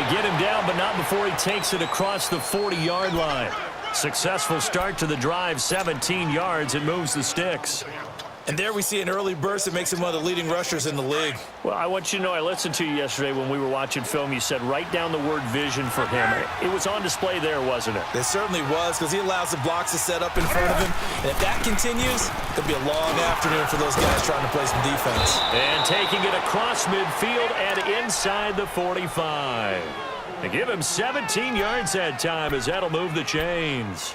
They get him down, but not before he takes it across the 40-yard line. Successful start to the drive, 17 yards, and moves the sticks. And there we see an early burst that makes him one of the leading rushers in the league. Well, I want you to know, I listened to you yesterday when we were watching film. You said write down the word vision for him. It was on display there, wasn't it? It certainly was, because he allows the blocks to set up in front of him. And if that continues, it'll be a long afternoon for those guys trying to play some defense. And taking it across midfield and inside the 45. They give him 17 yards that time as that'll move the chains.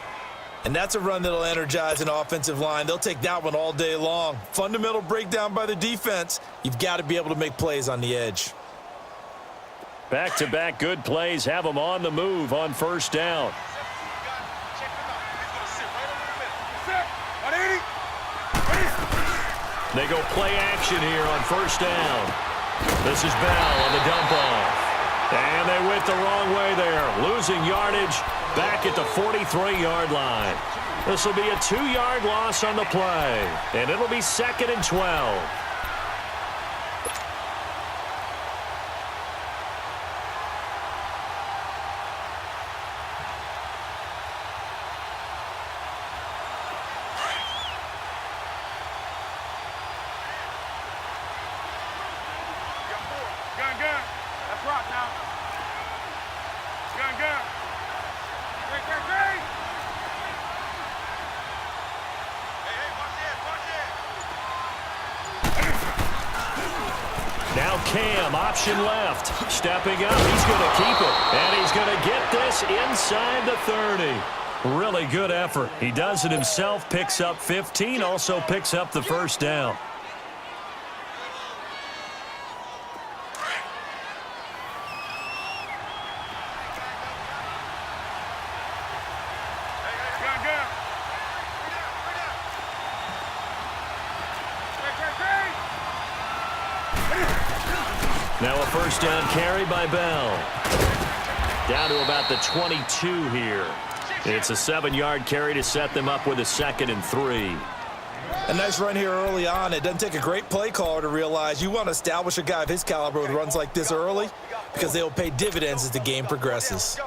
And that's a run that'll energize an offensive line. They'll take that one all day long. Fundamental breakdown by the defense. You've got to be able to make plays on the edge. Back-to-back good plays have them on the move on first down. They go play action here on first down. This is Bell on the dump off. And they went the wrong way there, losing yardage back at the 43-yard line. This will be a 2-yard loss on the play, and it'll be 2nd and 12. Now Cam, option left. Stepping up, he's going to keep it. And he's going to get this inside the 30. Really good effort. He does it himself, picks up 15, also picks up the first down. Now a first down carry by Bell. Down to about the 22 here. It's a 7-yard carry to set them up with a 2nd and 3. A nice run here early on. It doesn't take a great play caller to realize you want to establish a guy of his caliber with runs like this early because they will pay dividends as the game progresses.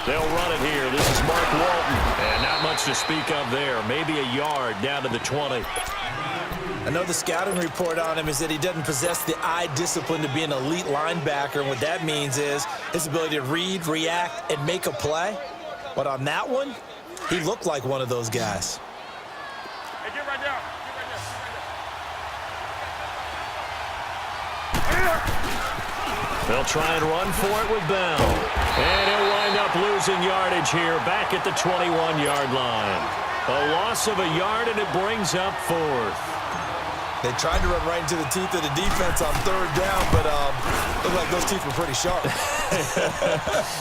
They'll run it here. This is Mark Walton. And not much to speak of there. Maybe a yard down to the 20. I know the scouting report on him is that he doesn't possess the eye discipline to be an elite linebacker. And what that means is his ability to read, react, and make a play. But on that one, he looked like one of those guys. Hey, get right down. They'll try and run for it with Bell. And he'll wind up losing yardage here back at the 21-yard line. A loss of a yard, and it brings up 4th. They tried to run right into the teeth of the defense on 3rd down, but looked like those teeth were pretty sharp.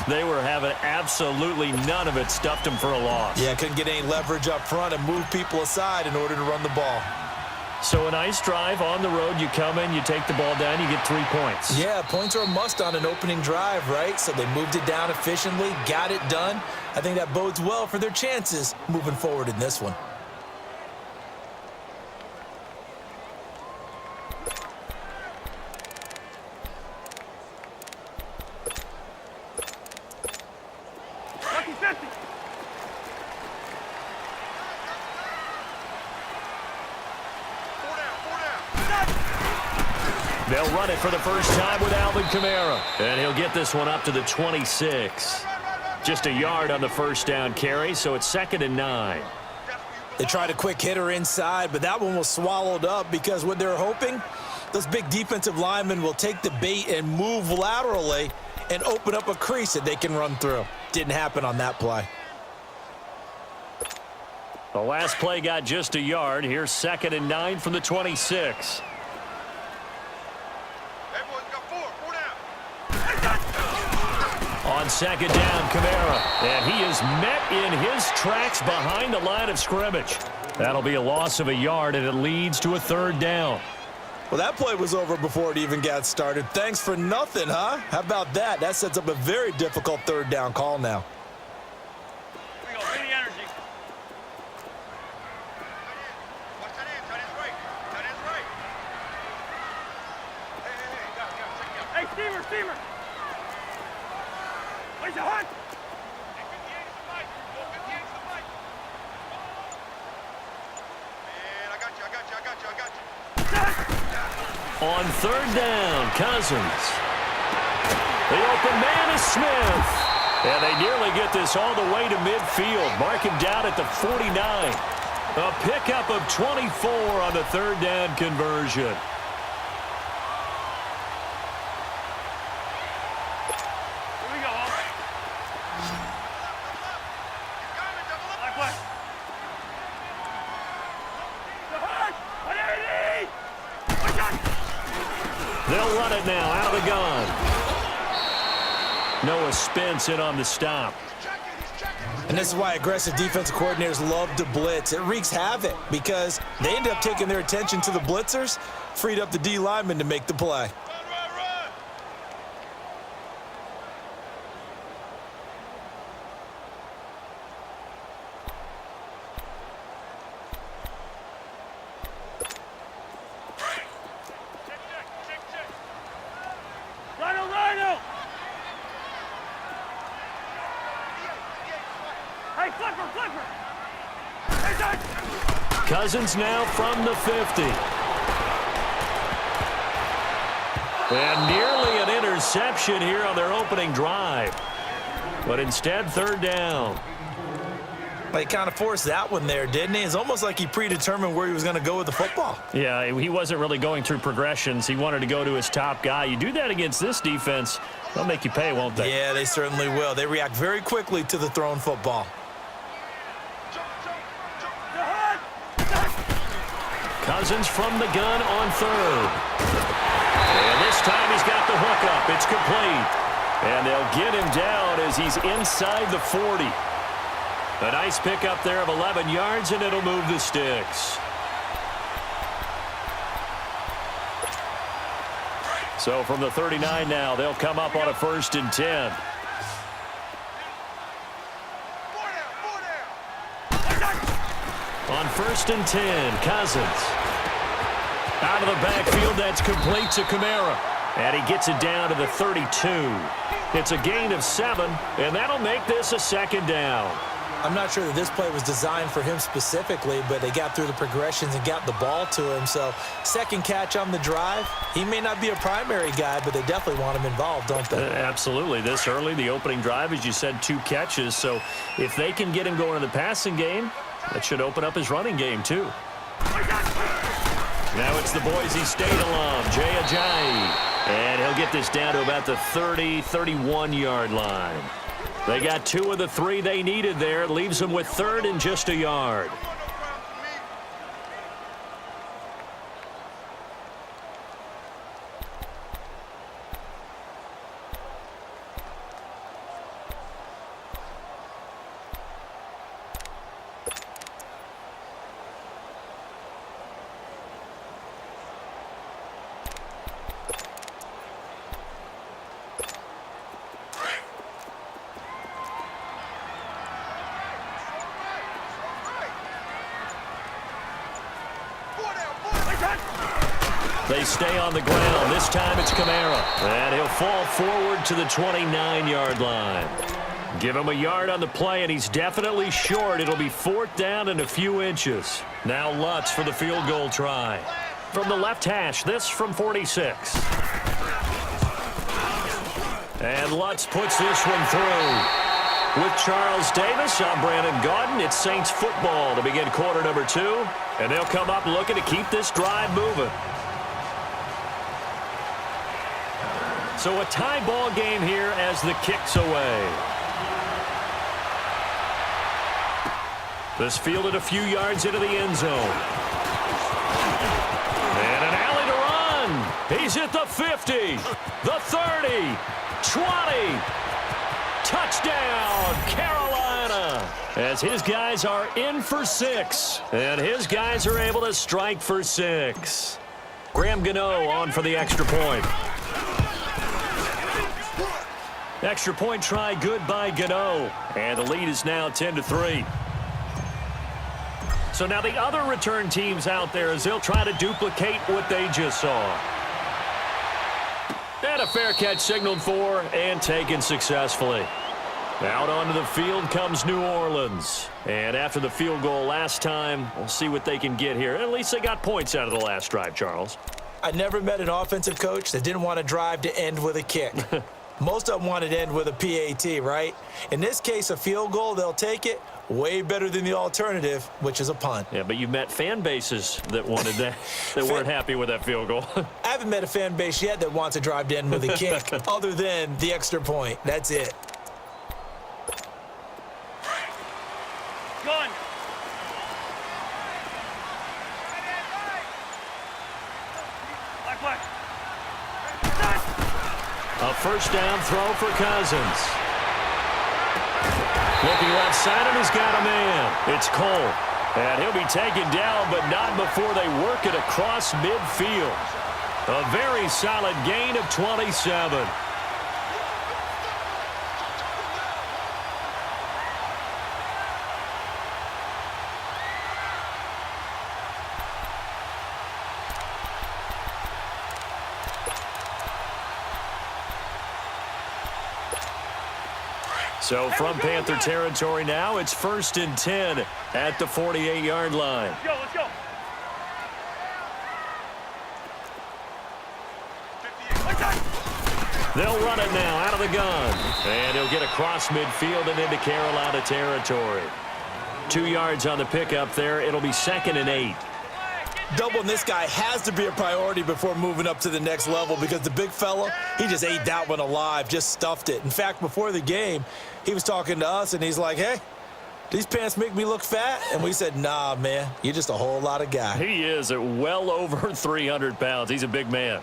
They were having absolutely none of it. Stuffed them for a loss. Yeah, couldn't get any leverage up front and move people aside in order to run the ball. So a nice drive on the road. You come in, you take the ball down, you get 3 points. Yeah, points are a must on an opening drive, right? So they moved it down efficiently, got it done. I think that bodes well for their chances moving forward in this one. They'll run it for the first time with Alvin Kamara. And he'll get this one up to the 26. Just a yard on the first down carry, so it's 2nd and 9. They tried a quick hitter inside, but that one was swallowed up because what they're hoping, those big defensive linemen will take the bait and move laterally and open up a crease that they can run through. Didn't happen on that play. The last play got just a yard. Here's 2nd and 9 from the 26. On 2nd down, Kamara. And he is met in his tracks behind the line of scrimmage. That'll be a loss of a yard, and it leads to a third down. Well, that play was over before it even got started. Thanks for nothing, huh? How about that? That sets up a very difficult third down call now. Here we go. Bring the energy. Watch that in. Tight end's right. Tight end's right. Hey, got it. Check it out. Hey, Steamer. Where's the hunt? Hey, 58 is the mic. 58 is the mic. Man, I got you. On third down, Cousins. The open man is Smith. And they nearly get this all the way to midfield. Mark him down at the 49. A pickup of 24 on the third down conversion. Here we go, Hawk. Black, black. The hunt! They'll run it now out of the gun. Noah Spence in on the stop. And this is why aggressive defensive coordinators love to blitz. It wreaks havoc because they end up taking their attention to the blitzers, freed up the D lineman to make the play. Rhino! Hey, flipper! Hey, touch! Cousins now from the 50. And nearly an interception here on their opening drive. But instead, third down. Well, he kind of forced that one there, didn't he? It's almost like he predetermined where he was going to go with the football. Yeah, he wasn't really going through progressions. He wanted to go to his top guy. You do that against this defense, they'll make you pay, won't they? Yeah, they certainly will. They react very quickly to the thrown football. Cousins from the gun on third. And this time he's got the hook up. It's complete. And they'll get him down as he's inside the 40. A nice pickup there of 11 yards, and it'll move the sticks. So from the 39 now, they'll come up on a 1st and 10. On 1st and 10, Cousins. Out of the backfield, that's complete to Kamara. And he gets it down to the 32. It's a gain of 7, and that'll make this a 2nd down. I'm not sure that this play was designed for him specifically, but they got through the progressions and got the ball to him. So, second catch on the drive. He may not be a primary guy, but they definitely want him involved, don't they? Absolutely. This early, the opening drive, as you said, 2 catches. So, if they can get him going in the passing game, that should open up his running game, too. Now it's the Boise State alum, Jay Ajayi. And he'll get this down to about the 30, 31-yard line. They got 2 of the 3 they needed there. It leaves them with 3rd and just a yard. They stay on the ground. This time it's Kamara. And he'll fall forward to the 29-yard line. Give him a yard on the play, and he's definitely short. It'll be 4th down and a few inches. Now Lutz for the field goal try. From the left hash, this from 46. And Lutz puts this one through. With Charles Davis, I'm Brandon Gaudin. It's Saints football to begin quarter number 2. And they'll come up looking to keep this drive moving. So a tie ball game here as the kick's away. This fielded a few yards into the end zone. And an alley to run. He's at the 50, the 30, 20. Touchdown, Carolina. as his guys are in for 6. And his guys are able to strike for 6. Graham Gano on for the extra point. Extra point try good by Gano. And the lead is now 10-3. So now the other return teams out there as they'll try to duplicate what they just saw. And a fair catch signaled for and taken successfully. Out onto the field comes New Orleans. And after the field goal last time, we'll see what they can get here. At least they got points out of the last drive, Charles. I never met an offensive coach that didn't want to drive to end with a kick. Most of them wanted to end with a PAT, right? In this case, a field goal, they'll take it. Way better than the alternative, which is a punt. Yeah, but you've met fan bases that wanted that, that weren't happy with that field goal. I haven't met a fan base yet that wants to drive to end with a kick, other than the extra point. That's it. Gun. Black. A first down throw for Cousins. Looking left side, and he's got a man. It's Cole. And he'll be taken down, but not before they work it across midfield. A very solid gain of 27. So from Panther territory now, it's 1st and 10 at the 48-yard line. Let's go, let's go. 58. They'll run it now out of the gun. And he'll get across midfield and into Carolina territory. 2 yards on the pickup there. It'll be 2nd and 8. Doubling this guy has to be a priority before moving up to the next level because the big fella, he just ate that one alive, just stuffed it. In fact, before the game, he was talking to us, and he's like, hey, these pants make me look fat? And we said, nah, man, you're just a whole lot of guy. He is at well over 300 pounds. He's a big man.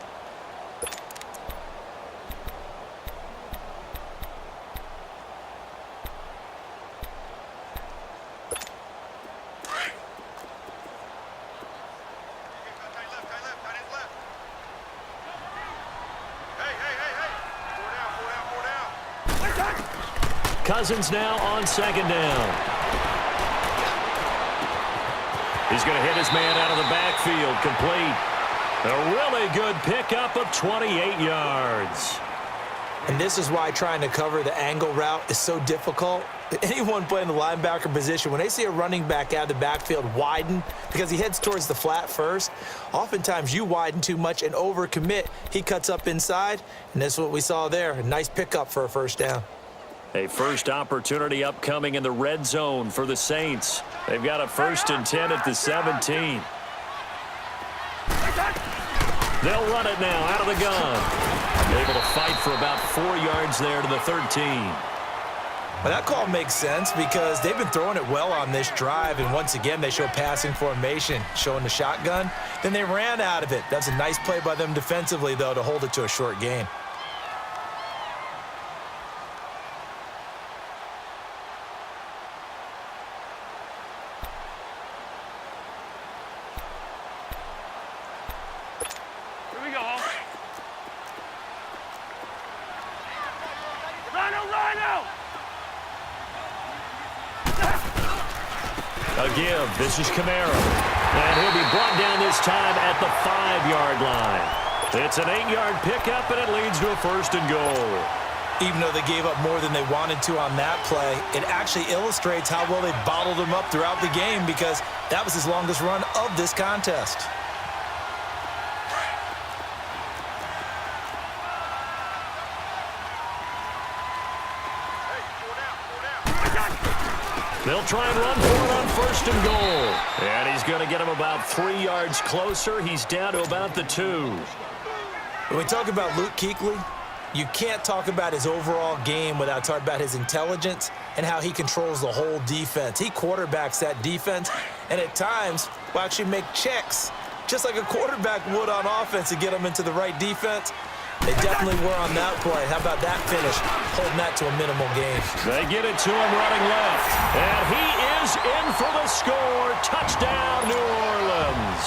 Cousins now on 2nd down. He's going to hit his man out of the backfield, complete. A really good pickup of 28 yards. And this is why trying to cover the angle route is so difficult. Anyone playing the linebacker position, when they see a running back out of the backfield widen because he heads towards the flat first, oftentimes you widen too much and overcommit. He cuts up inside, and that's what we saw there. A nice pickup for a first down. A first opportunity upcoming in the red zone for the Saints. They've got a 1st and 10 at the 17. They'll run it now out of the gun. Able to fight for about 4 yards there to the 13. Well, that call makes sense because they've been throwing it well on this drive, and once again they show passing formation, showing the shotgun. Then they ran out of it. That's a nice play by them defensively, though, to hold it to a short gain. A give. This is Camaro. And he'll be brought down this time at the 5-yard line. It's an 8-yard pickup, and it leads to a 1st and goal. Even though they gave up more than they wanted to on that play, it actually illustrates how well they bottled him up throughout the game because that was his longest run of this contest. They'll try and run for it on 1st and goal. And he's going to get him about 3 yards closer. He's down to about the 2. When we talk about Luke Kuechly, you can't talk about his overall game without talking about his intelligence and how he controls the whole defense. He quarterbacks that defense, and at times will actually make checks, just like a quarterback would on offense to get them into the right defense. They definitely were on that play. How about that finish? Holding that to a minimal gain. They get it to him running left. And he is in for the score. Touchdown, New Orleans.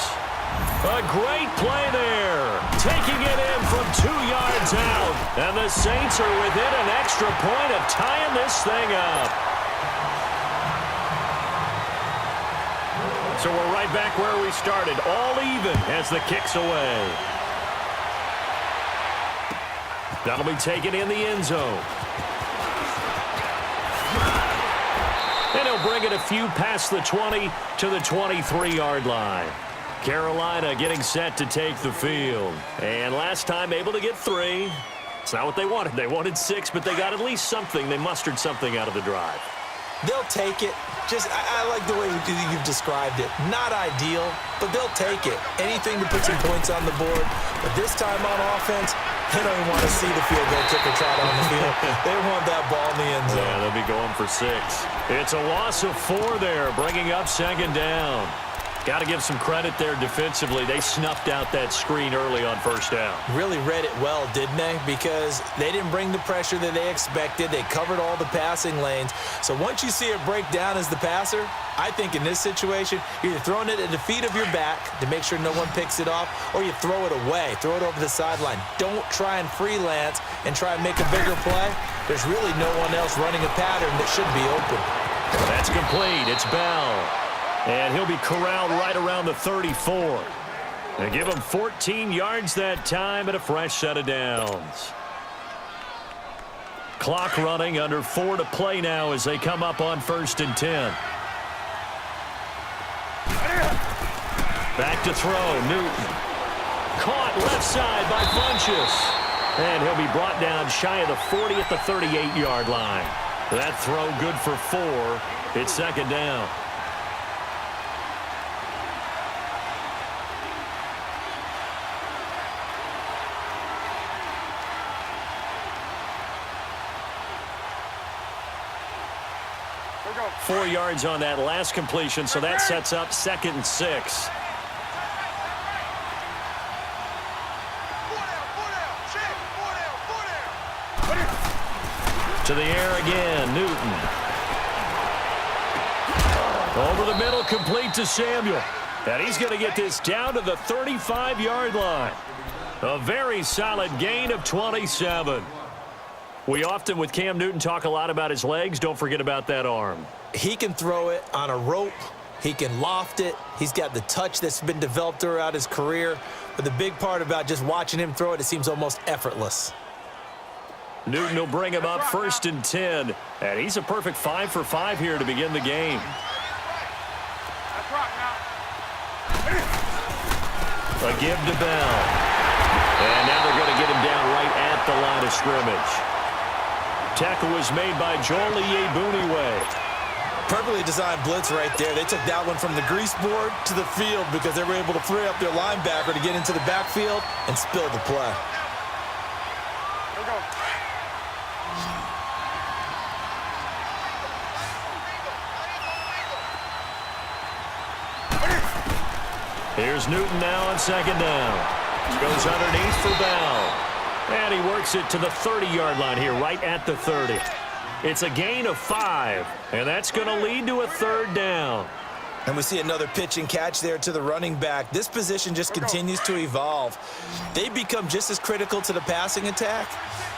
A great play there. Taking it in from 2 yards out. And the Saints are within an extra point of tying this thing up. So we're right back where we started. All even as the kick's away. That'll be taken in the end zone. And he'll bring it a few past the 20 to the 23-yard line. Carolina getting set to take the field. And last time able to get 3. It's not what they wanted. They wanted 6, but they got at least something. They mustered something out of the drive. They'll take it. I like the way you've described it. Not ideal, but they'll take it. Anything to put some points on the board. But this time on offense, they don't even want to see the field goal kicker trot on the field. They want that ball in the end zone. Yeah, they'll be going for 6. It's a loss of 4 there, bringing up 2nd down. Got to give some credit there defensively. They snuffed out that screen early on 1st down. Really read it well, didn't they? Because they didn't bring the pressure that they expected. They covered all the passing lanes. So once you see it break down as the passer, I think in this situation, you're either throwing it at the feet of your back to make sure no one picks it off, or you throw it away. Throw it over the sideline. Don't try and freelance and try and make a bigger play. There's really no one else running a pattern that should be open. That's complete. It's Bell. And he'll be corralled right around the 34. They give him 14 yards that time and a fresh set of downs. Clock running, under 4 to play now as they come up on 1st and 10. Back to throw, Newton. Caught left side by Funchess. And he'll be brought down shy of the 40 at the 38-yard line. That throw good for 4. It's 2nd down. Here we go. 4 yards on that last completion, so that sets up 2nd and 6. To the air again, Newton. Over the middle, complete to Samuel. And he's going to get this down to the 35-yard line. A very solid gain of 27. We often, with Cam Newton, talk a lot about his legs. Don't forget about that arm. He can throw it on a rope. He can loft it. He's got the touch that's been developed throughout his career. But the big part about just watching him throw it, it seems almost effortless. Newton will bring him up 1st and 10. And he's a perfect 5 for 5 here to begin the game. That's rock now. A give to Bell. And now they're going to get him down right at the line of scrimmage. Tackle was made by Joel Iyiegbuniwe. Perfectly designed blitz right there. They took that one from the grease board to the field because they were able to free up their linebacker to get into the backfield and spill the play. Here we go. Here's Newton now on 2nd down. Goes underneath for Bell. And he works it to the 30-yard line here, right at the 30. It's a gain of 5, and that's going to lead to a 3rd down. And we see another pitch and catch there to the running back. This position just continues to evolve. They become just as critical to the passing attack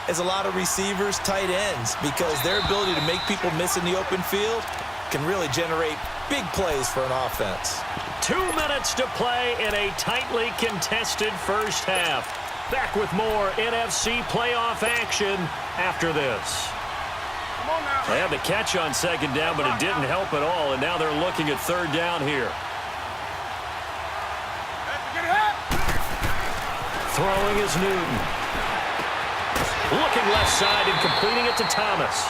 as a lot of receivers, tight ends, because their ability to make people miss in the open field can really generate big plays for an offense. 2 minutes to play in a tightly contested first half. Back with more NFC playoff action after this. Come on now. They had the catch on 2nd down, but it didn't help at all, and now they're looking at 3rd down here. Get it up. Throwing is Newton. Looking left side and completing it to Thomas.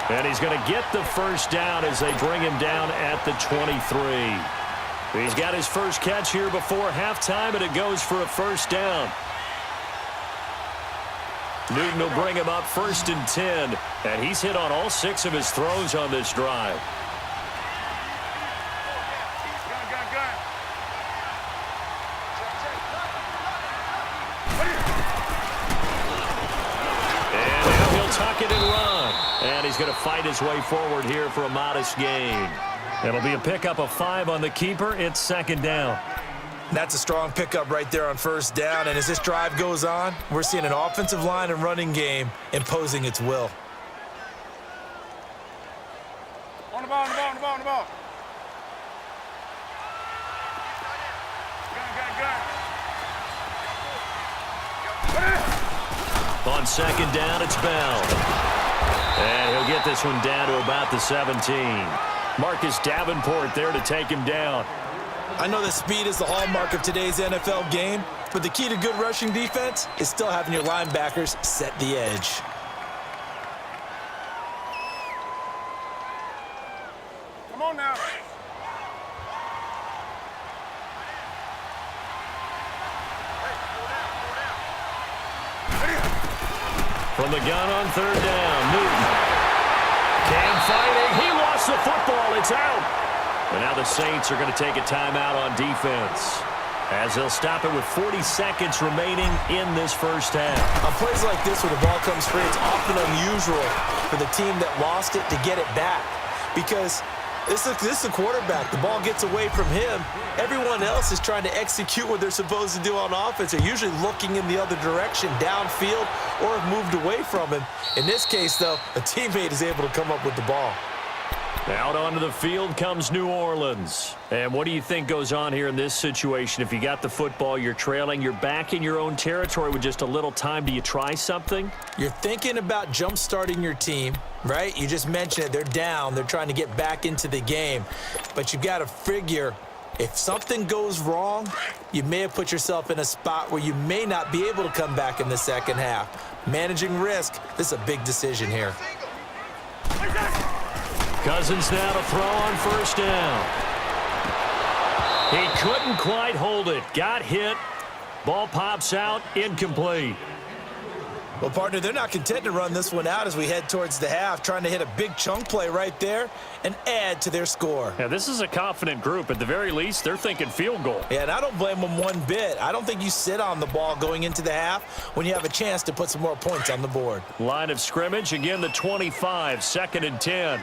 And he's going to get the 1st down as they bring him down at the 23. He's got his first catch here before halftime, and it goes for a 1st down. Newton will bring him up 1st and 10, and he's hit on all 6 of his throws on this drive. Gun. tuck it and run. And he's going to fight his way forward here for a modest gain. It'll be a pickup of 5 on the keeper. It's second down. That's a strong pickup right there on first down. And as this drive goes on, we're seeing an offensive line and running game imposing its will. On the ball, on the ball, on the ball, on the ball. On second down, it's Bell. And he'll get this one down to about the 17. Marcus Davenport there to take him down. I know that speed is the hallmark of today's NFL game, but the key to good rushing defense is still having your linebackers set the edge. Come on now. From the gun on third down, Newton. Cam fighting. He lost the football. It's out. And now the Saints are going to take a timeout on defense, as they'll stop it with 40 seconds remaining in this first half. On plays like this where the ball comes free, it's often unusual for the team that lost it to get it back, because this is a quarterback. The ball gets away from him. Everyone else is trying to execute what they're supposed to do on offense. They're usually looking in the other direction, downfield, or have moved away from him. In this case, though, a teammate is able to come up with the ball. Out onto the field comes New Orleans. And what do you think goes on here in this situation? If you got the football, you're trailing, you're back in your own territory with just a little time. Do you try something? You're thinking about jump-starting your team, right? You just mentioned it. They're down. They're trying to get back into the game. But you've got to figure, if something goes wrong, you may have put yourself in a spot where you may not be able to come back in the second half. Managing risk, this is a big decision here. Cousins now to throw on first down. He couldn't quite hold it. Got hit. Ball pops out. Incomplete. Well, partner, they're not content to run this one out as we head towards the half, trying to hit a big chunk play right there and add to their score. Yeah, this is a confident group. At the very least, they're thinking field goal. Yeah, and I don't blame them one bit. I don't think you sit on the ball going into the half when you have a chance to put some more points on the board. Line of scrimmage, again the 25, second and 10.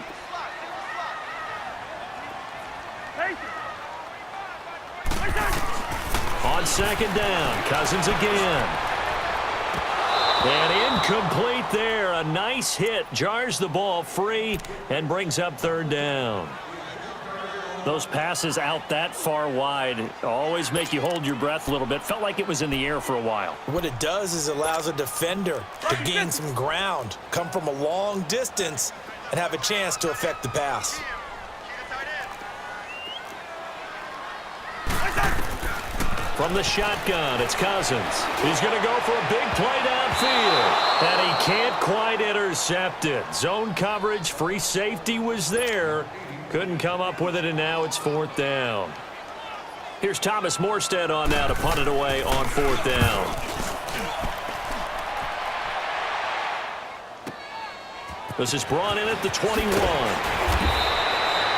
On second down, Cousins again. And incomplete there. A nice hit. Jars the ball free and brings up third down. Those passes out that far wide always make you hold your breath a little bit. Felt like it was in the air for a while. What it does is it allows a defender to gain some ground, come from a long distance, and have a chance to affect the pass. From the shotgun, it's Cousins. He's going to go for a big play downfield. And he can't quite intercept it. Zone coverage, free safety was there. Couldn't come up with it, and now it's fourth down. Here's Thomas Morstead on now to punt it away on fourth down. This is brought in at the 21.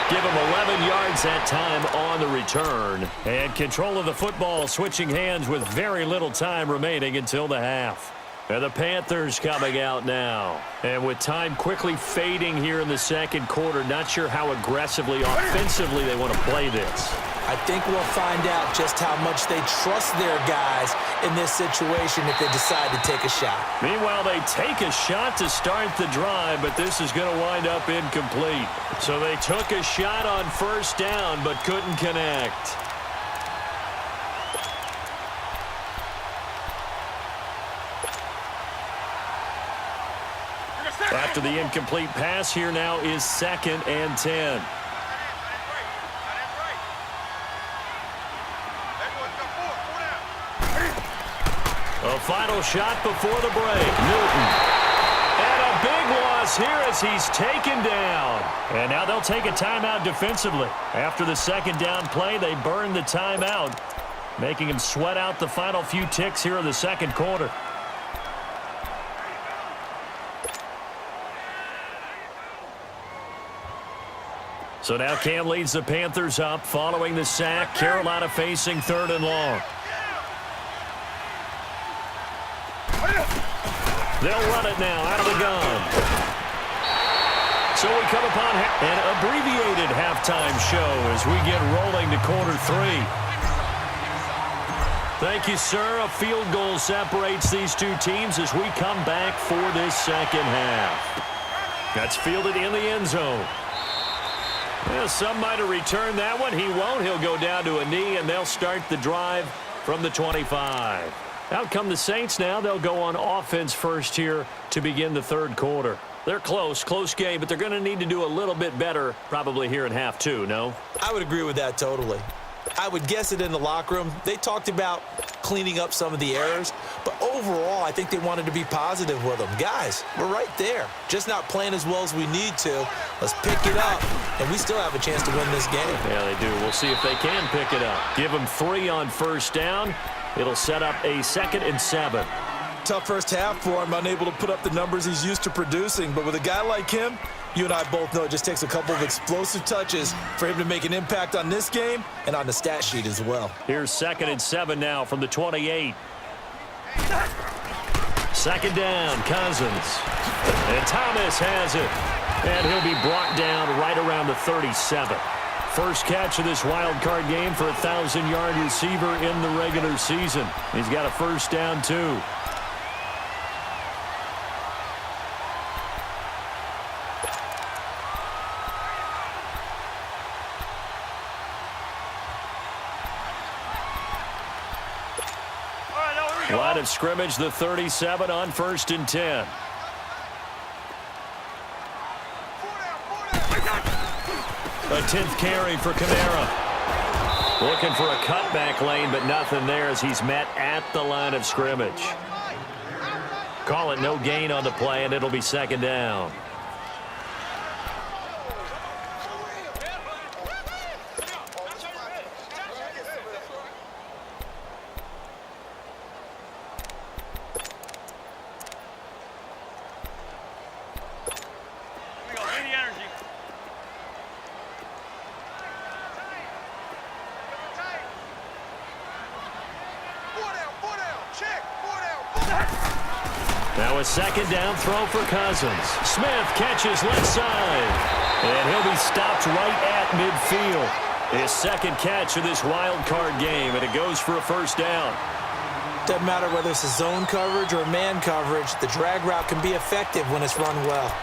Give him 11 yards that time on the return. And control of the football switching hands with very little time remaining until the half. And the Panthers coming out now. And with time quickly fading here in the second quarter, not sure how aggressively, offensively they want to play this. I think we'll find out just how much they trust their guys in this situation if they decide to take a shot. Meanwhile, they take a shot to start the drive, but this is going to wind up incomplete. So they took a shot on first down, but couldn't connect. After the incomplete pass, here now is second and 10. A final shot before the break. Newton. And a big loss here as he's taken down. And now they'll take a timeout defensively. After the second down play, they burn the timeout, making him sweat out the final few ticks here in the second quarter. So now Cam leads the Panthers up following the sack. Carolina facing third and long. They'll run it now out of the gun. So we come upon an abbreviated halftime show as we get rolling to quarter 3. Thank you, sir. A field goal separates these two teams as we come back for this second half. That's fielded in the end zone. Well, some might have returned that one. He won't. He'll go down to a knee, and they'll start the drive from the 25. Out come the Saints now. They'll go on offense first here to begin the third quarter. They're close game, but they're going to need to do a little bit better probably here in half 2, no? I would agree with that totally. I would guess it in the locker room. They talked about cleaning up some of the errors, but overall, I think they wanted to be positive with them. Guys, we're right there. Just not playing as well as we need to. Let's pick it up, and we still have a chance to win this game. Yeah, they do. We'll see if they can pick it up. Give them 3 on first down. It'll set up a 2nd and 7. Tough first half for him, unable to put up the numbers he's used to producing, but with a guy like him, you and I both know it just takes a couple of explosive touches for him to make an impact on this game and on the stat sheet as well. Here's 2nd and 7 now from the 28. 2nd down, Cousins. And Thomas has it. And he'll be brought down right around the 37. First catch of this wild card game for a 1,000-yard receiver in the regular season. He's got a first down, too. Line of scrimmage, the 37 on 1st and 10. A 10th carry for Kamara. Looking for a cutback lane, but nothing there as he's met at the line of scrimmage. Call it no gain on the play, and it'll be 2nd down. Now a 2nd down throw for Cousins. Smith catches left side. And he'll be stopped right at midfield. His 2nd catch of this wild card game, and it goes for a first down. Doesn't matter whether it's a zone coverage or man coverage, the drag route can be effective when it's run well.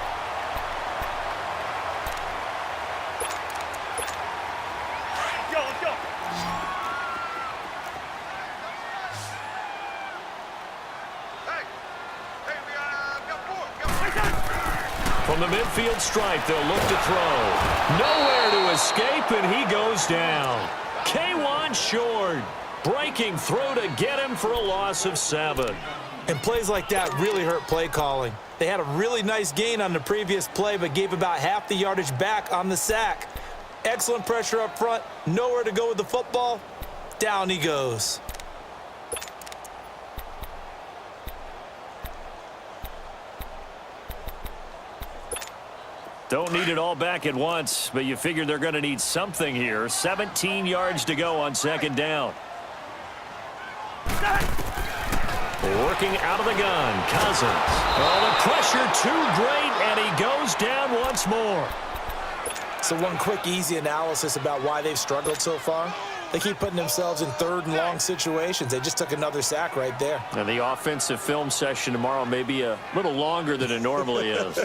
From the midfield stripe, they'll look to throw. Nowhere to escape, and he goes down. K1 short, breaking through to get him for a loss of 7. And plays like that really hurt play calling. They had a really nice gain on the previous play, but gave about half the yardage back on the sack. Excellent pressure up front, nowhere to go with the football. Down he goes. Don't need it all back at once, but you figure they're going to need something here. 17 yards to go on 2nd down. Working out of the gun, Cousins. Oh, the pressure too great, and he goes down once more. So one quick, easy analysis about why they've struggled so far. They keep putting themselves in 3rd and long situations. They just took another sack right there. And the offensive film session tomorrow may be a little longer than it normally is.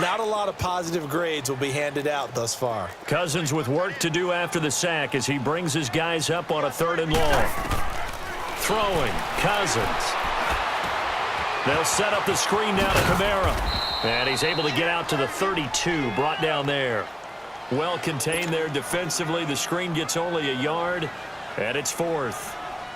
Not a lot of positive grades will be handed out thus far. Cousins with work to do after the sack as he brings his guys up on a 3rd and long. Throwing, Cousins. They'll set up the screen down to Kamara. And he's able to get out to the 32, brought down there. Well contained there defensively. The screen gets only a yard, and it's 4th.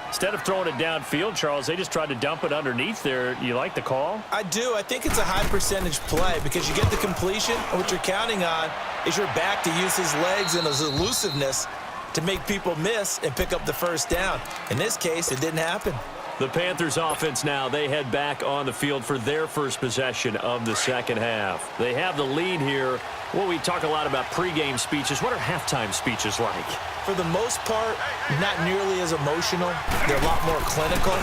Instead of throwing it downfield, Charles, they just tried to dump it underneath there. You like the call? I do. I think it's a high percentage play because you get the completion, and what you're counting on is your back to use his legs and his elusiveness to make people miss and pick up the first down. In this case, it didn't happen. The Panthers offense now, they head back on the field for their first possession of the second half. They have the lead here. Well, we talk a lot about pregame speeches. What are halftime speeches like? For the most part, not nearly as emotional. They're a lot more clinical.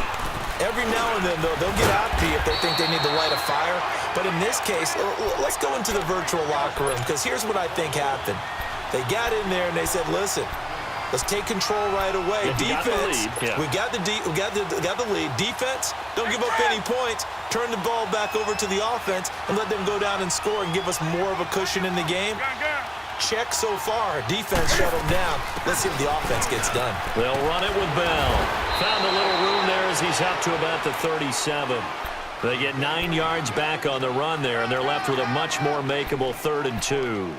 Every now and then, though, they'll get after you if they think they need to light a fire. But in this case, let's go into the virtual locker room, because here's what I think happened. They got in there and they said, listen, let's take control right away. Defense, we got the lead. Defense, don't give up any points. Turn the ball back over to the offense and let them go down and score and give us more of a cushion in the game. Check so far. Defense shut them down. Let's see if the offense gets done. They'll run it with Bell. Found a little room there as he's up to about the 37. They get 9 yards back on the run there, and they're left with a much more makeable 3rd and 2.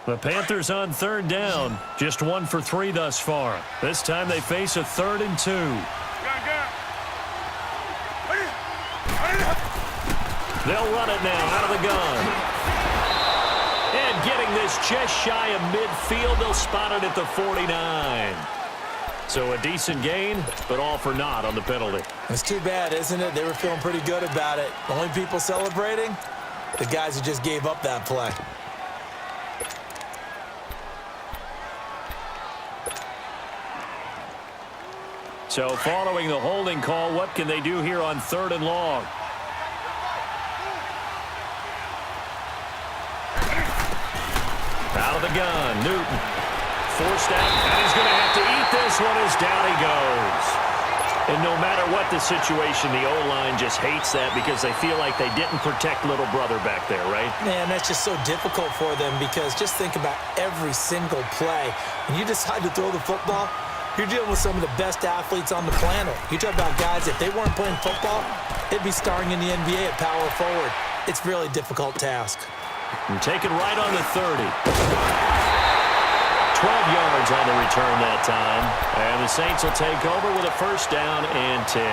The Panthers on 3rd down. Just 1 for 3 thus far. This time they face a 3rd and 2. They'll run it now out of the gun. And getting this just shy of midfield, they'll spot it at the 49. So a decent gain, but all for naught on the penalty. It's too bad, isn't it? They were feeling pretty good about it. Only people celebrating? The guys who just gave up that play. So following the holding call, what can they do here on 3rd and long? Out of the gun, Newton. Forced out, and he's going to have to eat this one as down he goes. And no matter what the situation, the O-line just hates that because they feel like they didn't protect little brother back there, right? Man, that's just so difficult for them because just think about every single play. When you decide to throw the football, you're dealing with some of the best athletes on the planet. You talk about guys, if they weren't playing football, they'd be starring in the NBA at power forward. It's a really difficult task. And taken right on the 30. 12 yards on the return that time. And the Saints will take over with a 1st down and 10.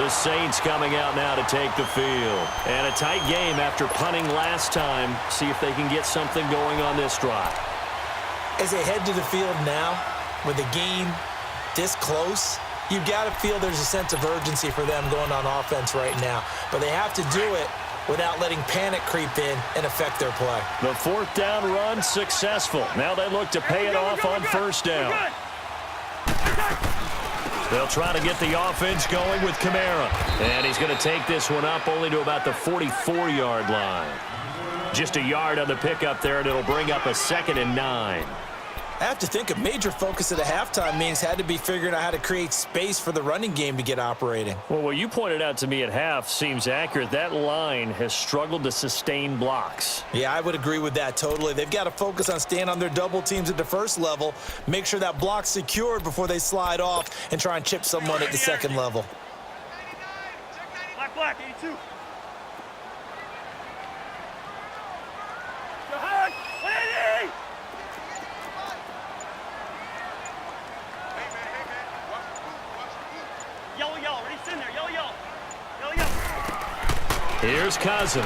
The Saints coming out now to take the field. And a tight game after punting last time. See if they can get something going on this drive. As they head to the field now, with the game this close, you've got to feel there's a sense of urgency for them going on offense right now. But they have to do it without letting panic creep in and affect their play. The 4th down run successful. Now they look to pay it off on 1st down. They'll try to get the offense going with Kamara. And he's going to take this one up only to about the 44-yard line. Just a yard on the pickup there, and it'll bring up a 2nd and 9. I have to think a major focus at the halftime meetings had to be figuring out how to create space for the running game to get operating. Well, what you pointed out to me at half seems accurate. That line has struggled to sustain blocks. Yeah, I would agree with that totally. They've got to focus on staying on their double teams at the 1st level, make sure that block's secured before they slide off and try and chip someone at the 2nd level. Black, 82. Here's Cousins.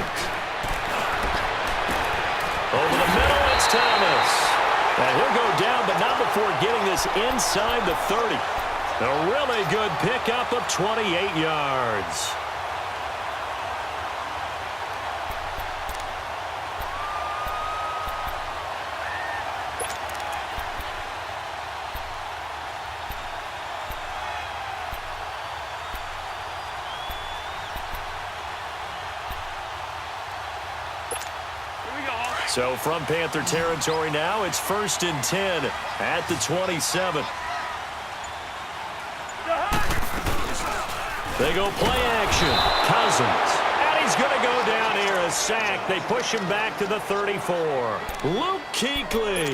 Over the middle, it's Thomas. And he'll go down, but not before getting this inside the 30. A really good pickup of 28 yards. So from Panther territory now, it's 1st and 10 at the 27. They go play action. Cousins. And he's going to go down here, a sack. They push him back to the 34. Luke Kuechly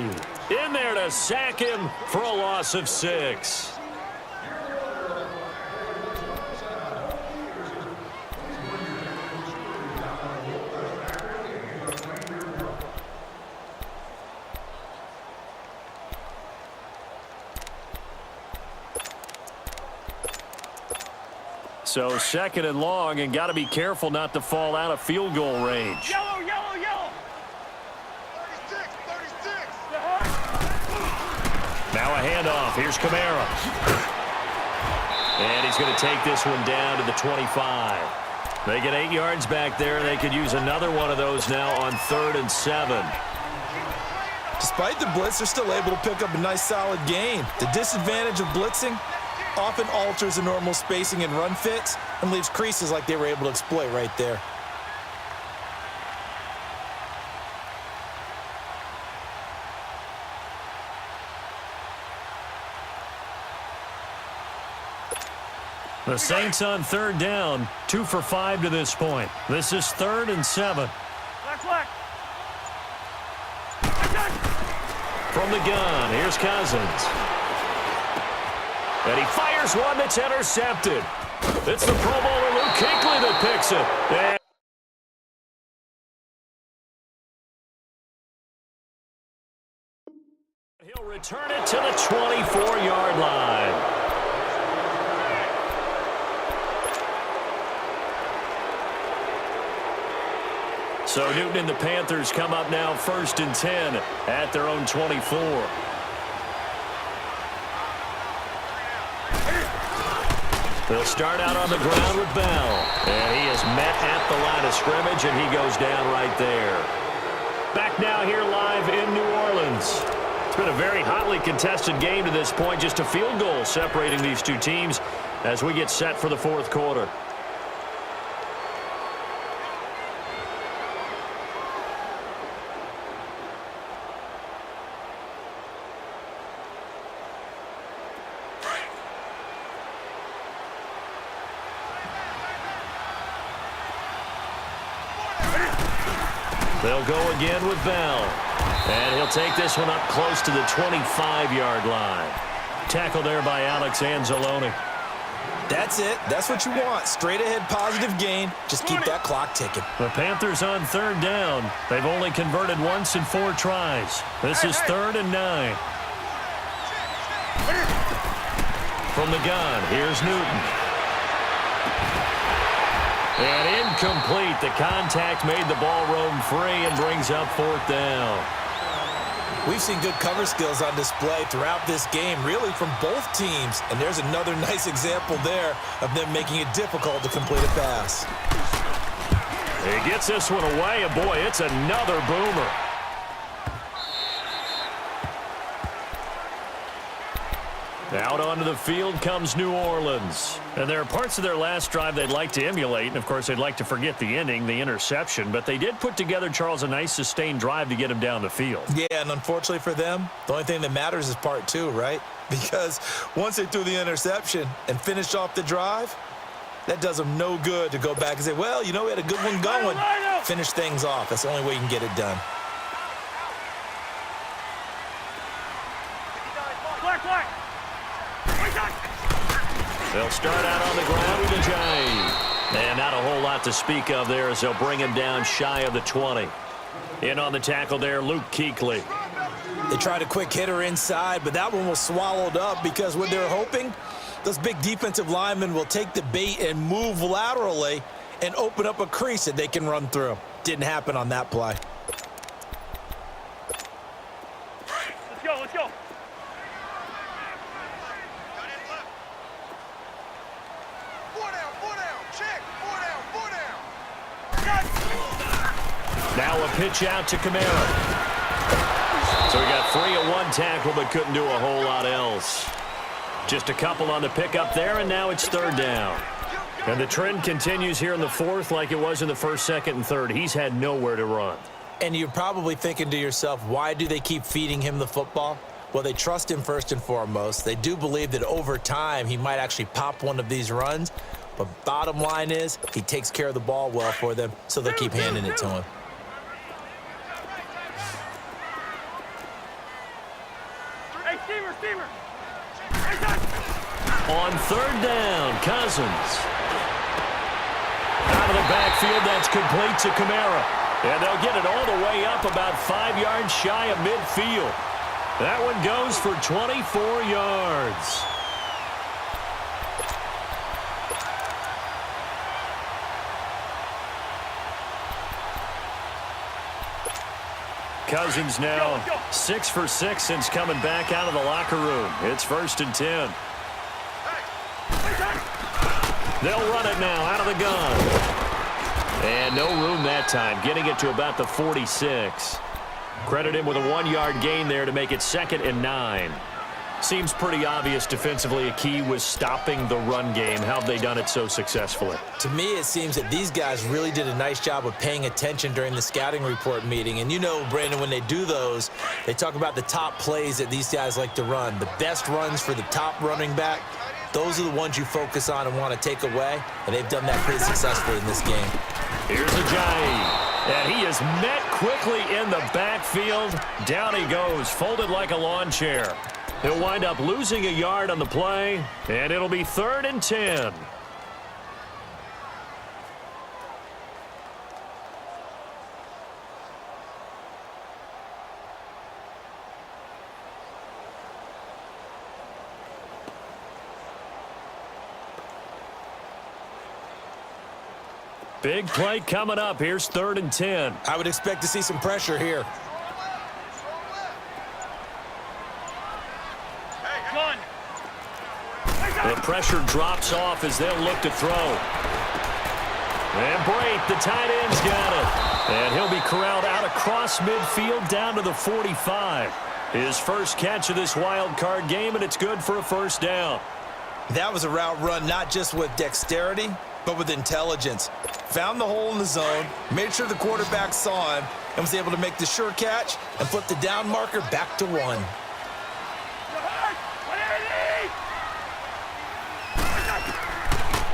in there to sack him for a loss of 6. So 2nd and long, and got to be careful not to fall out of field goal range. Yellow, yellow, yellow. 36, 36. Now a handoff. Here's Kamara. And he's going to take this one down to the 25. They get 8 yards back there. They could use another one of those now on 3rd and 7. Despite the blitz, they're still able to pick up a nice, solid gain. The disadvantage of blitzing often alters the normal spacing and run fits and leaves creases like they were able to exploit right there. The Saints on 3rd down, 2 for 5 to this point. This is 3rd and 7. From the gun, here's Cousins. And he fires one that's intercepted. It's the Pro Bowler Luke Kuechly that picks it. And he'll return it to the 24-yard line. So Newton and the Panthers come up now 1st and 10 at their own 24. They'll start out on the ground with Bell. And he is met at the line of scrimmage, and he goes down right there. Back now here live in New Orleans. It's been a very hotly contested game to this point. Just a field goal separating these two teams as we get set for the 4th quarter. They'll go again with Bell. And he'll take this one up close to the 25-yard line. Tackle there by Alex Anzalone. That's it. That's what you want. Straight ahead positive gain. Just keep that clock ticking. The Panthers on 3rd down. They've only converted once in 4 tries. This is 3rd and 9. From the gun, here's Newton. And incomplete. The contact made the ball roam free and brings up 4th down. We've seen good cover skills on display throughout this game, really from both teams. And there's another nice example there of them making it difficult to complete a pass. He gets this one away, and boy, it's another boomer. Out onto the field comes New Orleans. And there are parts of their last drive they'd like to emulate. And, of course, they'd like to forget the ending, the interception. But they did put together, Charles, a nice sustained drive to get him down the field. Yeah, and unfortunately for them, the only thing that matters is part 2, right? Because once they threw the interception and finished off the drive, that does them no good to go back and say, well, you know, we had a good one going. Finish things off. That's the only way you can get it done. They'll start out on the ground with Ajayi. And not a whole lot to speak of there as they'll bring him down shy of the 20. In on the tackle there, Luke Kuechly. They tried a quick hitter inside, but that one was swallowed up because what they're hoping, those big defensive linemen will take the bait and move laterally and open up a crease that they can run through. Didn't happen on that play. Let's go, let's go. Now a pitch out to Kamara. So he got free of one tackle but couldn't do a whole lot else. Just a couple on the pickup there, and now it's 3rd down. And the trend continues here in the 4th like it was in the 1st, 2nd, and 3rd. He's had nowhere to run. And you're probably thinking to yourself, why do they keep feeding him the football? Well, they trust him first and foremost. They do believe that over time he might actually pop one of these runs. But bottom line is he takes care of the ball well for them, so they'll keep handing it to him. On 3rd down, Cousins. Out of the backfield, that's complete to Kamara. And they'll get it all the way up about 5 yards shy of midfield. That one goes for 24 yards. Cousins now 6 for 6 since coming back out of the locker room. It's 1st and 10. They'll run it now out of the gun. And no room that time, getting it to about the 46. Credit him with a 1-yard gain there to make it 2nd and 9. Seems pretty obvious defensively a key was stopping the run game. How have they done it so successfully? To me, it seems that these guys really did a nice job of paying attention during the scouting report meeting. And you know, Brandon, when they do those, they talk about the top plays that these guys like to run. The best runs for the top running back, those are the ones you focus on and want to take away. And they've done that pretty successfully in this game. Here's Ajayi. And he is met quickly in the backfield. Down he goes, folded like a lawn chair. He'll wind up losing a yard on the play, and it'll be 3rd and 10. Big play coming up. Here's 3rd and 10. I would expect to see some pressure here. The pressure drops off as they'll look to throw. And Brate, the tight end's got it. And he'll be corralled out across midfield down to the 45. His first catch of this wild card game, and it's good for a 1st down. That was a route run not just with dexterity, but with intelligence. Found the hole in the zone, made sure the quarterback saw him, and was able to make the sure catch and flip the down marker back to 1.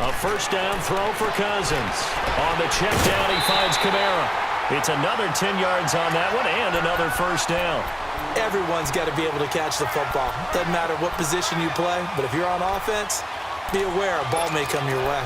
A 1st down throw for Cousins. On the check down, he finds Kamara. It's another 10 yards on that one and another 1st down. Everyone's got to be able to catch the football. Doesn't matter what position you play, but if you're on offense, be aware a ball may come your way.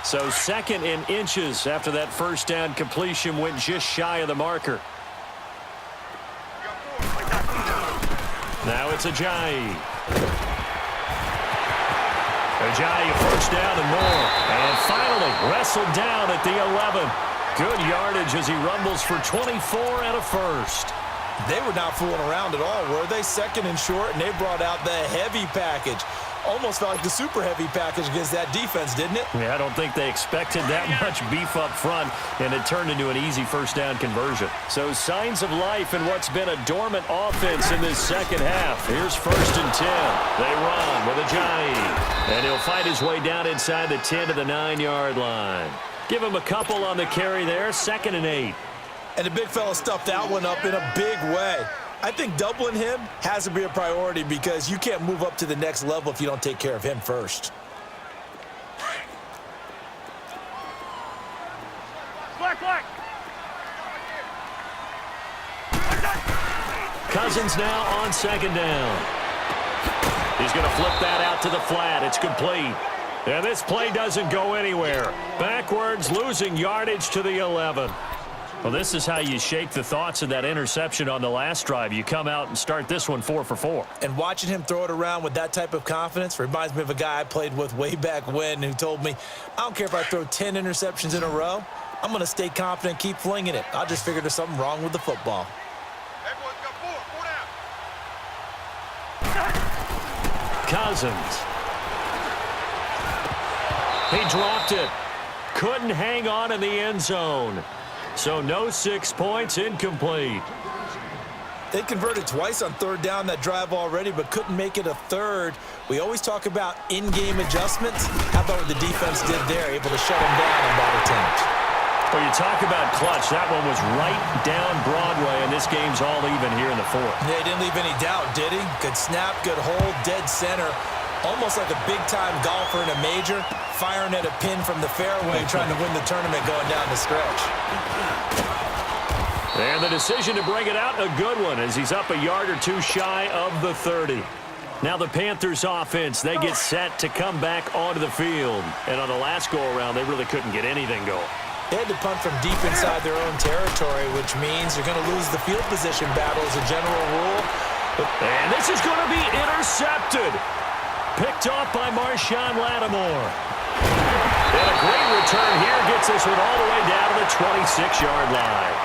So 2nd and inches after that 1st down completion went just shy of the marker. Now it's Ajayi. Ajayi 1st down and more. And finally wrestled down at the 11. Good yardage as he rumbles for 24 and a 1st. They were not fooling around at all, were they? 2nd and short, and they brought out the heavy package. Almost felt like the super heavy package against that defense, didn't it? Yeah, I don't think they expected that much beef up front, and it turned into an easy 1st down conversion. So signs of life in what's been a dormant offense in this 2nd half. Here's 1st and 10. They run with Ajayi, and he'll fight his way down inside the 10 to the 9-yard line. Give him a couple on the carry there, 2nd and 8. And the big fella stuffed that one up in a big way. I think doubling him has to be a priority because you can't move up to the next level if you don't take care of him first. Cousins now on 2nd down. He's going to flip that out to the flat. It's complete. And this play doesn't go anywhere. Backwards, losing yardage to the 11. Well, this is how you shake the thoughts of that interception on the last drive. You come out and start this one 4 for 4. And watching him throw it around with that type of confidence reminds me of a guy I played with way back when who told me, I don't care if I throw 10 interceptions in a row. I'm going to stay confident and keep flinging it. I just figured there's something wrong with the football. Everyone's got 4 down. Cousins. He dropped it. Couldn't hang on in the end zone. So no 6 points, incomplete. They converted twice on 3rd down that drive already, but couldn't make it a 3rd. We always talk about in-game adjustments. How about what the defense did there, able to shut them down on that attempt? Well, you talk about clutch. That one was right down Broadway, and this game's all even here in the 4th. Yeah, he didn't leave any doubt, did he? Good snap, good hold, dead center. Almost like a big-time golfer in a major, firing at a pin from the fairway, trying to win the tournament going down the stretch. And the decision to bring it out, a good one, as he's up a yard or two shy of the 30. Now the Panthers offense, they get set to come back onto the field. And on the last go-around, they really couldn't get anything going. They had to punt from deep inside their own territory, which means they're going to lose the field position battle as a general rule. And this is going to be intercepted. Picked off by Marshawn Lattimore. return here gets this one all the way down to the 26-yard line.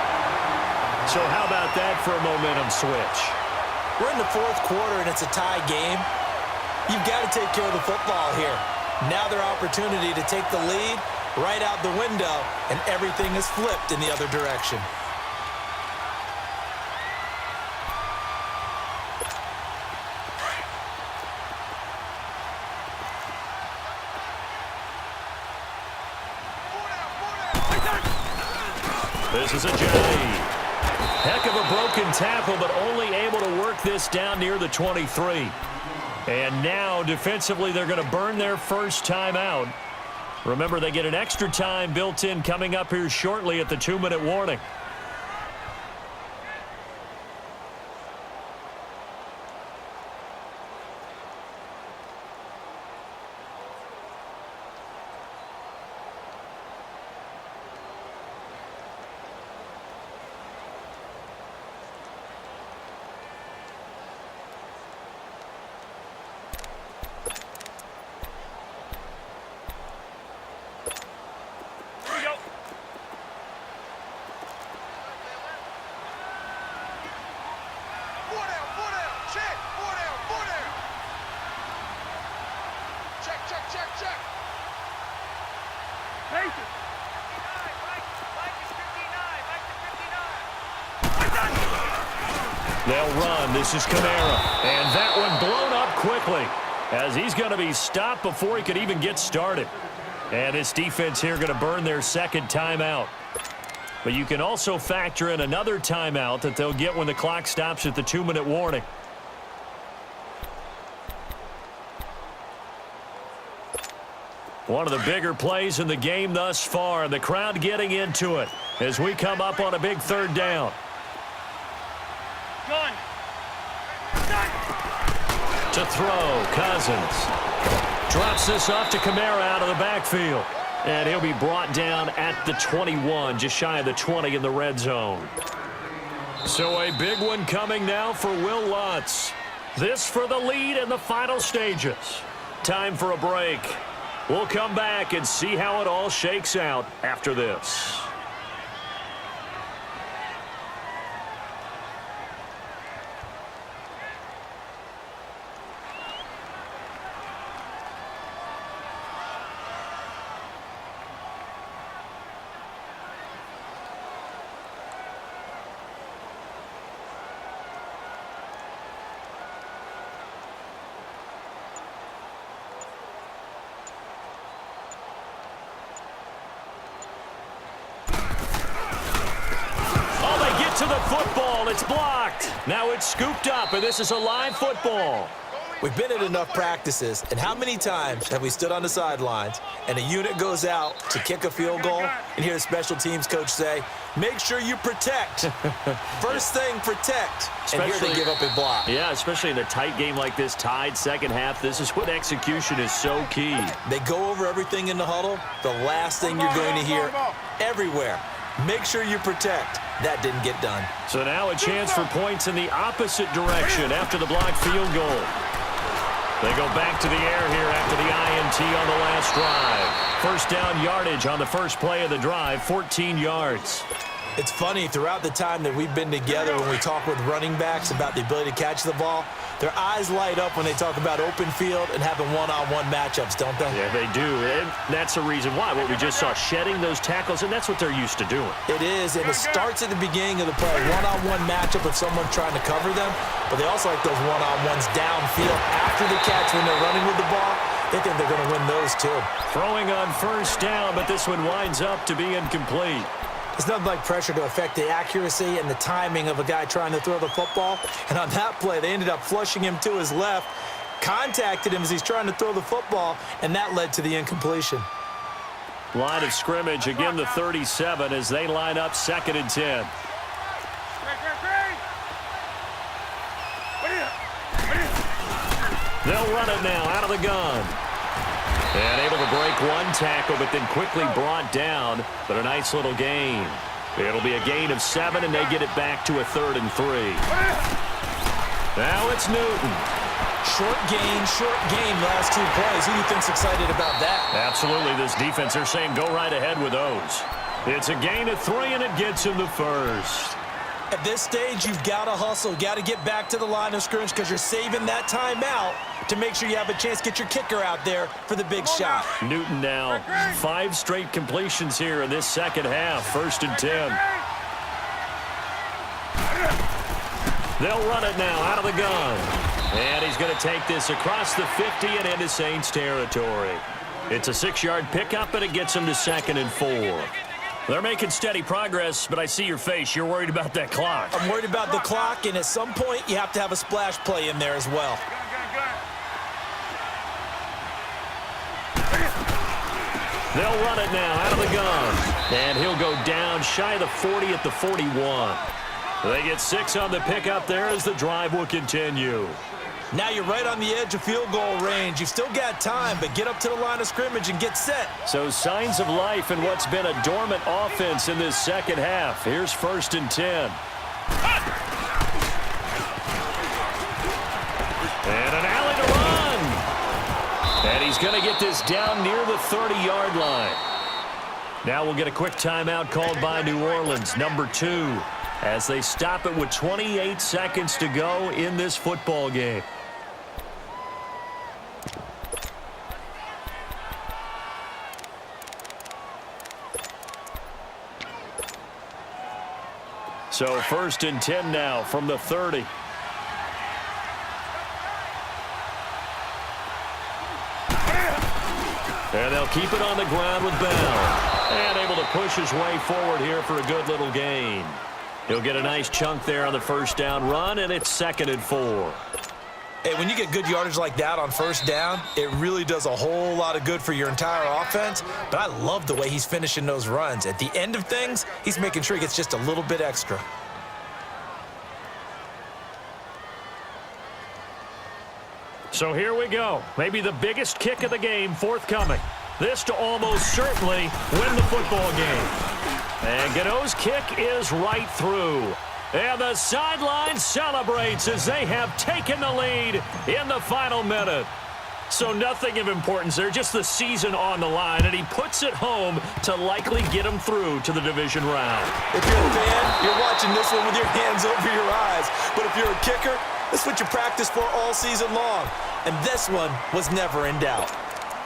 So how about that for a momentum switch? We're in the fourth quarter, and it's a tie game. You've got to take care of the football here. Now their opportunity to take the lead right out the window, and everything is flipped in the other direction. This is a J. Heck of a broken tackle, but only able to work this down near the 23. And now, defensively, they're going to burn their first timeout. Remember, they get an extra time built in coming up here shortly at the 2-minute warning. They'll run. This is Kamara. And that one blown up quickly as he's going to be stopped before he could even get started. And this defense here going to burn their second timeout. But you can also factor in another timeout that they'll get when the clock stops at the 2-minute warning. One of the bigger plays in the game thus far. The crowd getting into it as we come up on a big third down. To throw, Cousins. Drops this off to Kamara out of the backfield. And he'll be brought down at the 21, just shy of the 20 in the red zone. So a big one coming now for Will Lutz. This for the lead in the final stages. Time for a break. We'll come back and see how it all shakes out after this. To the football, it's blocked. Now it's scooped up, and this is a live football. We've been at enough practices, and how many times have we stood on the sidelines and a unit goes out to kick a field goal and hear the special teams coach say, make sure you protect. First thing, protect. And here they give up a block. Yeah, especially in a tight game like this, tied second half, this is what execution is so key. They go over everything in the huddle. The last thing you're going to hear everywhere, make sure you protect. That didn't get done. So now a chance for points in the opposite direction after the blocked field goal. They go back to the air here after the INT on the last drive. First down yardage on the first play of the drive, 14 yards. It's funny, throughout the time that we've been together when we talk with running backs about the ability to catch the ball, their eyes light up when they talk about open field and having one-on-one matchups, don't they? Yeah, they do. And that's the reason why. What we just saw, shedding those tackles, and that's what they're used to doing. It is, and it starts at the beginning of the play. One-on-one matchup with someone trying to cover them, but they also like those one-on-ones downfield after the catch when they're running with the ball. They think they're going to win those, too. Throwing on first down, but this one winds up to be incomplete. It's nothing like pressure to affect the accuracy and the timing of a guy trying to throw the football. And on that play, they ended up flushing him to his left, contacted him as he's trying to throw the football, and that led to the incompletion. Line of scrimmage, again the 37 as they line up 2nd and 10. They'll run it now out of the gun. And able to break one tackle, but then quickly brought down. But a nice little gain. It'll be a gain of 7, and they get it back to a 3rd and 3. Now it's Newton. Short game, last 2 plays. Who do you think's excited about that? Absolutely, this defense, they're saying go right ahead with those. It's a gain of 3, and it gets him the first. At this stage, you've got to hustle. Got to get back to the line of scrimmage because you're saving that timeout to make sure you have a chance to get your kicker out there for the big shot. Newton now, 5 straight completions here in this second half. 1st and 10. They'll run it now out of the gun. And he's going to take this across the 50 and into Saints territory. It's a 6-yard pickup, and it gets him to 2nd and 4. They're making steady progress, but I see your face. You're worried about that clock. I'm worried about the clock, and at some point, you have to have a splash play in there as well. They'll run it now out of the gun. And he'll go down shy of the 40 at the 41. They get 6 on the pickup there as the drive will continue. Now you're right on the edge of field goal range. You've still got time, but get up to the line of scrimmage and get set. So signs of life in what's been a dormant offense in this second half. Here's 1st and 10. And an alley to run. And he's going to get this down near the 30-yard line. Now we'll get a quick timeout called by New Orleans, number 2, as they stop it with 28 seconds to go in this football game. So 1st and 10 now from the 30. And they'll keep it on the ground with Bell. And able to push his way forward here for a good little gain. He'll get a nice chunk there on the 1st down run, and it's 2nd and 4. Hey, when you get good yardage like that on 1st down, it really does a whole lot of good for your entire offense. But I love the way he's finishing those runs. At the end of things, he's making sure he gets just a little bit extra. So here we go. Maybe the biggest kick of the game forthcoming. This to almost certainly win the football game. And Gano's kick is right through. And the sideline celebrates as they have taken the lead in the final minute. So nothing of importance there, just the season on the line, and he puts it home to likely get him through to the division round. If you're a fan, you're watching this one with your hands over your eyes. But if you're a kicker, this is what you practice for all season long. And this one was never in doubt.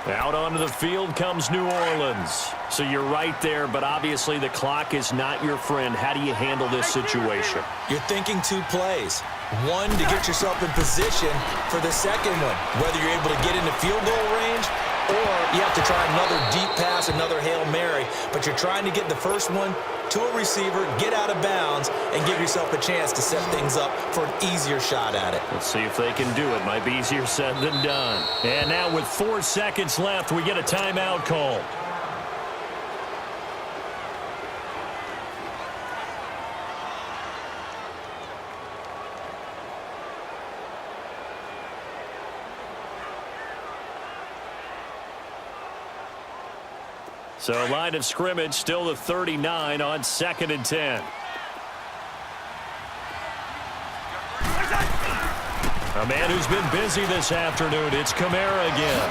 Out onto the field comes New Orleans. So you're right there, but obviously the clock is not your friend. How do you handle this situation? You're thinking 2 plays. One, to get yourself in position for the second one, whether you're able to get into field goal range or you have to try another deep pass, another Hail Mary. But you're trying to get the first one to a receiver, get out of bounds, and give yourself a chance to set things up for an easier shot at it. Let's see if they can do it. Might be easier said than done. And now with 4 seconds left, we get a timeout call. So line of scrimmage still the 39 on 2nd and 10. A man who's been busy this afternoon. It's Kamara again.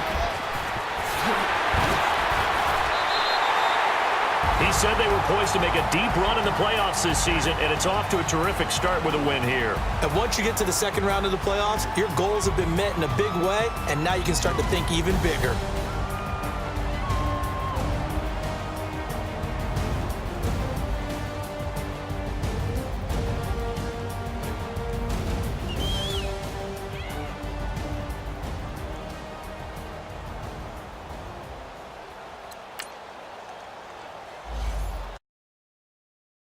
He said they were poised to make a deep run in the playoffs this season, and it's off to a terrific start with a win here. And once you get to the second round of the playoffs, your goals have been met in a big way, and now you can start to think even bigger.